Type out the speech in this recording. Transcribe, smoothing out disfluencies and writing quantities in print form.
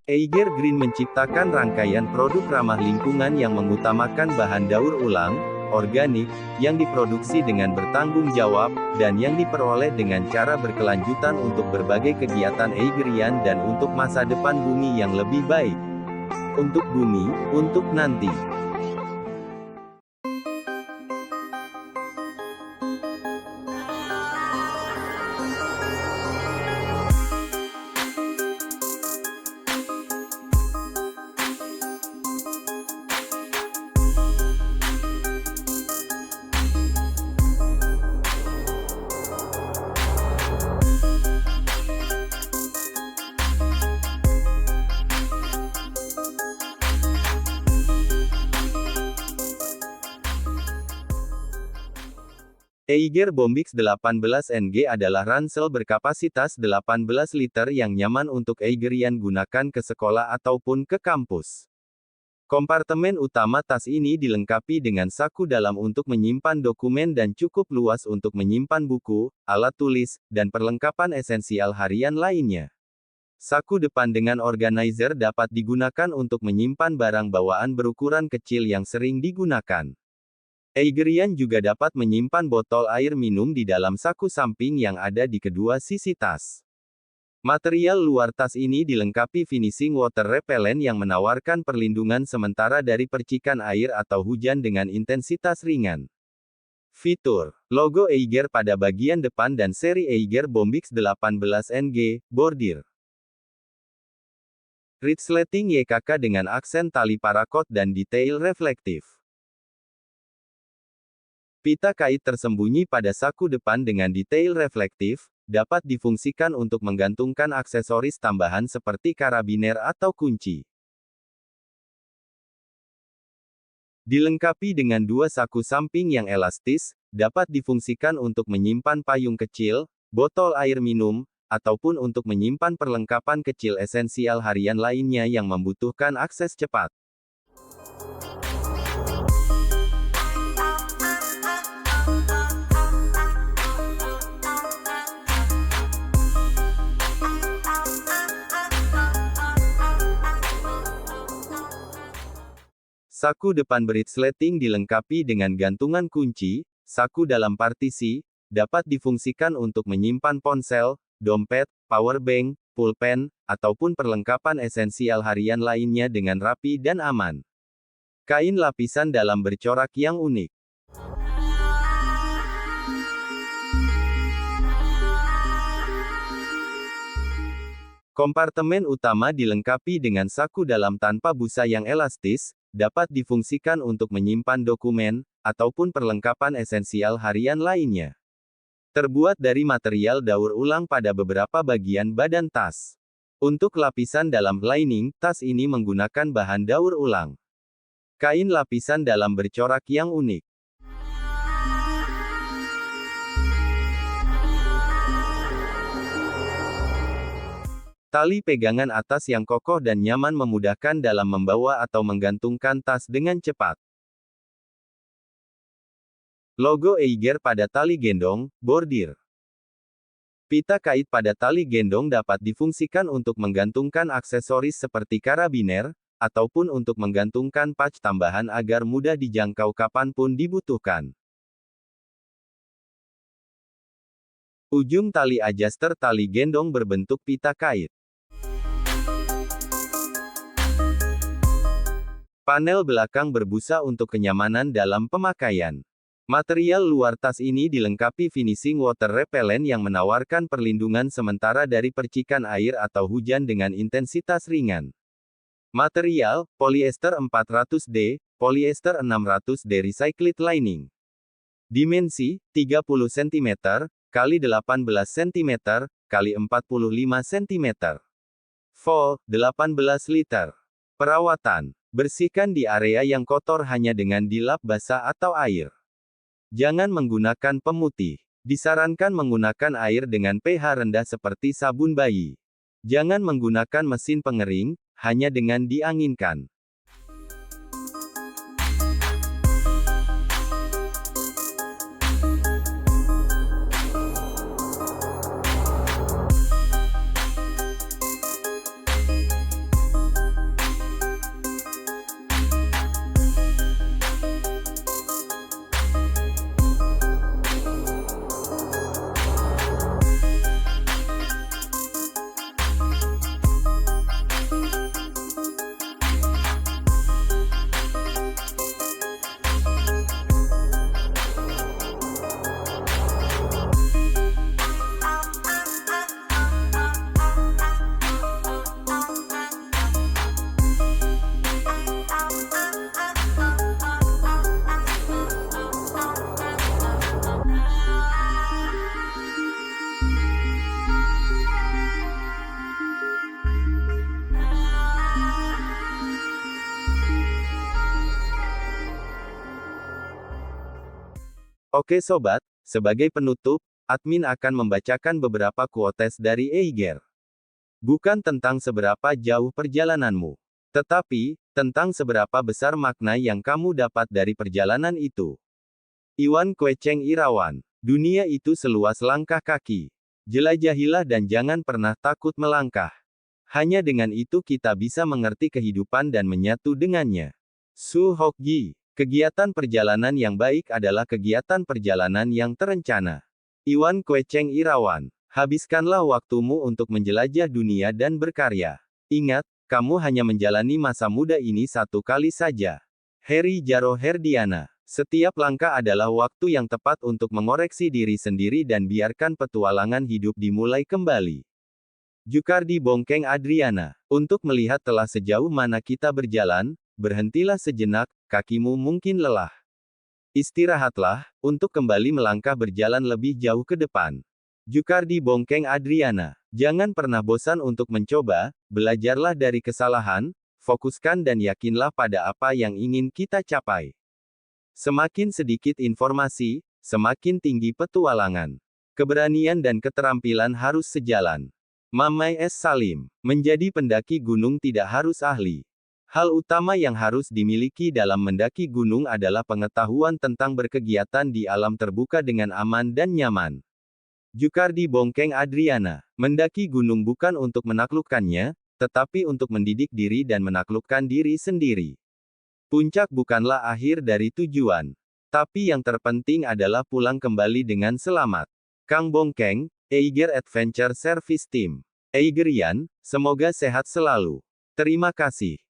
Eiger Green menciptakan rangkaian produk ramah lingkungan yang mengutamakan bahan daur ulang, organik, yang diproduksi dengan bertanggung jawab, dan yang diperoleh dengan cara berkelanjutan untuk berbagai kegiatan Eigerian dan untuk masa depan bumi yang lebih baik. Untuk bumi, untuk nanti. Eiger Bombix 18NG adalah ransel berkapasitas 18 liter yang nyaman untuk Eigerian gunakan ke sekolah ataupun ke kampus. Kompartemen utama tas ini dilengkapi dengan saku dalam untuk menyimpan dokumen dan cukup luas untuk menyimpan buku, alat tulis, dan perlengkapan esensial harian lainnya. Saku depan dengan organizer dapat digunakan untuk menyimpan barang bawaan berukuran kecil yang sering digunakan. Eigerian juga dapat menyimpan botol air minum di dalam saku samping yang ada di kedua sisi tas. Material luar tas ini dilengkapi finishing water repellent yang menawarkan perlindungan sementara dari percikan air atau hujan dengan intensitas ringan. Fitur: logo Eiger pada bagian depan dan seri Eiger Bombix 18NG, bordir. Resleting YKK dengan aksen tali parakot dan detail reflektif. Pita kait tersembunyi pada saku depan dengan detail reflektif, dapat difungsikan untuk menggantungkan aksesoris tambahan seperti karabiner atau kunci. Dilengkapi dengan dua saku samping yang elastis, dapat difungsikan untuk menyimpan payung kecil, botol air minum, ataupun untuk menyimpan perlengkapan kecil esensial harian lainnya yang membutuhkan akses cepat. Saku depan beresleting dilengkapi dengan gantungan kunci, saku dalam partisi, dapat difungsikan untuk menyimpan ponsel, dompet, powerbank, pulpen, ataupun perlengkapan esensial harian lainnya dengan rapi dan aman. Kain lapisan dalam bercorak yang unik. Kompartemen utama dilengkapi dengan saku dalam tanpa busa yang elastis, dapat difungsikan untuk menyimpan dokumen, ataupun perlengkapan esensial harian lainnya. Terbuat dari material daur ulang pada beberapa bagian badan tas. Untuk lapisan dalam lining, tas ini menggunakan bahan daur ulang. Kain lapisan dalam bercorak yang unik. Tali pegangan atas yang kokoh dan nyaman memudahkan dalam membawa atau menggantungkan tas dengan cepat. Logo Eiger pada tali gendong, bordir. Pita kait pada tali gendong dapat difungsikan untuk menggantungkan aksesoris seperti karabiner, ataupun untuk menggantungkan patch tambahan agar mudah dijangkau kapanpun dibutuhkan. Ujung tali adjuster tali gendong berbentuk pita kait. Panel belakang berbusa untuk kenyamanan dalam pemakaian. Material luar tas ini dilengkapi finishing water repellent yang menawarkan perlindungan sementara dari percikan air atau hujan dengan intensitas ringan. Material: polyester 400D, polyester 600D recycled lining. Dimensi: 30 cm, x 18 cm, x 45 cm. Vol: 18 liter. Perawatan: bersihkan di area yang kotor hanya dengan dilap basah atau air. Jangan menggunakan pemutih. Disarankan menggunakan air dengan pH rendah seperti sabun bayi. Jangan menggunakan mesin pengering, hanya dengan dianginkan. Oke sobat, sebagai penutup, admin akan membacakan beberapa quotes dari Eiger. Bukan tentang seberapa jauh perjalananmu, tetapi tentang seberapa besar makna yang kamu dapat dari perjalanan itu. Iwan Kweceng Irawan. Dunia itu seluas langkah kaki. Jelajahilah dan jangan pernah takut melangkah. Hanya dengan itu kita bisa mengerti kehidupan dan menyatu dengannya. Su Hokji. Kegiatan perjalanan yang baik adalah kegiatan perjalanan yang terencana. Iwan Kweceng Irawan. Habiskanlah waktumu untuk menjelajah dunia dan berkarya. Ingat, kamu hanya menjalani masa muda ini satu kali saja. Heri Jaro Herdiana. Setiap langkah adalah waktu yang tepat untuk mengoreksi diri sendiri dan biarkan petualangan hidup dimulai kembali. Jukardi Bongkeng Adriana. Untuk melihat telah sejauh mana kita berjalan, berhentilah sejenak, kakimu mungkin lelah. Istirahatlah, untuk kembali melangkah berjalan lebih jauh ke depan. Jukardi Bongkeng Adriana. Jangan pernah bosan untuk mencoba, belajarlah dari kesalahan, fokuskan dan yakinlah pada apa yang ingin kita capai. Semakin sedikit informasi, semakin tinggi petualangan. Keberanian dan keterampilan harus sejalan. Mamai S. Salim. Menjadi pendaki gunung tidak harus ahli. Hal utama yang harus dimiliki dalam mendaki gunung adalah pengetahuan tentang berkegiatan di alam terbuka dengan aman dan nyaman. Jukardi Bongkeng Adriana. Mendaki gunung bukan untuk menaklukkannya, tetapi untuk mendidik diri dan menaklukkan diri sendiri. Puncak bukanlah akhir dari tujuan. Tapi yang terpenting adalah pulang kembali dengan selamat. Kang Bongkeng, Eiger Adventure Service Team. Eigerian, semoga sehat selalu. Terima kasih.